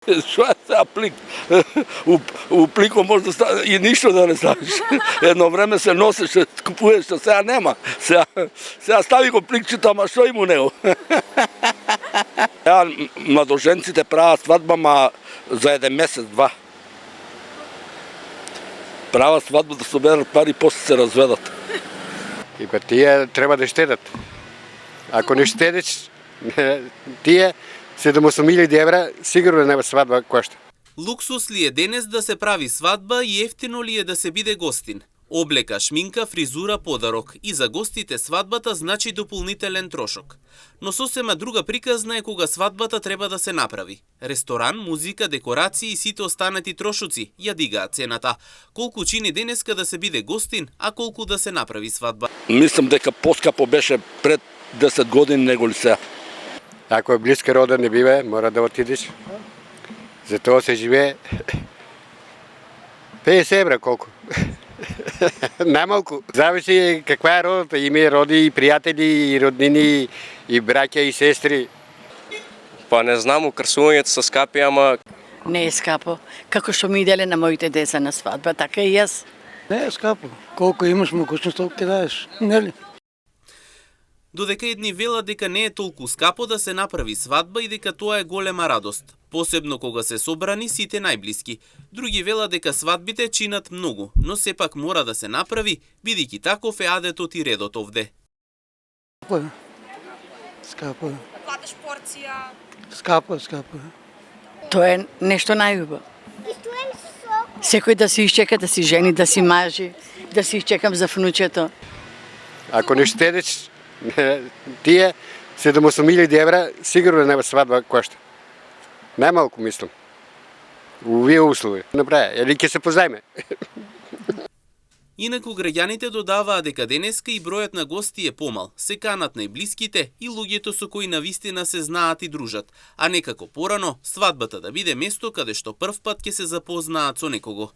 Што е сега плик? У пликот може да стане и ништо да не ставиш. Едно време се носеше, купуваше, сега нема. Сега стави го пликчето, ама што има у него? Младоженците прават свадба, ма за еден месец, два. Прават свадба да соберат пари и после се разведат. И па тие треба да штедат. Ако не штедиш, тие 7.000 евра сигурно нема свадба кошта. Луксус ли е денес да се прави свадба и ефтино ли е да се биде гостин? Облека, шминка, фризура, подарок. И за гостите свадбата значи дополнителен трошок. Но сосема друга приказна е кога свадбата треба да се направи. Ресторан, музика, декорации и сите останати трошоци ја дигаат цената. Колку чини денеска да се биде гостин, а колку да се направи свадба? Мислам дека поскапо беше пред 10 години него ли сега. Ако е близка рода не бива, мора да отидеш. Затоа се живее 50 евра колку. Најмалку. Зависи каква е родата. Има роди и пријатели, и роднини, и браќа, и сестри. Па не знам, украсувањето се скапи, ама... Не е скапо. Како што ми иделе на моите деца на свадба, така и јас. Не е скапо. Колку имаш могуćност, толку ќе даеш. Нели? Додека едни велат дека не е толку скапо да се направи свадба и дека тоа е голема радост, посебно кога се собрани сите најблиски. Други велат дека свадбите чинат многу, но сепак мора да се направи, бидејќи таков е адетот и редот овде. Скапо е. Скапо е. Платиш порција. Скапо е, скапо е. Тоа е нешто најубаво. Секој да си исчека, да си жени, да си мажи, да си исчекам за внучето. Ако не штедиш, тие 7.000 евра сигурно нема свадба кошта. Најмалку мислам. У овие услови. Направи, или ќе се позајме. Инаку граѓаните додаваат дека денеска и бројот на гости е помал. Се канат најблиските и луѓето со кои навистина се знаат и дружат, а некако порано свадбата да биде место каде што првпат ќе се запознаат со некого.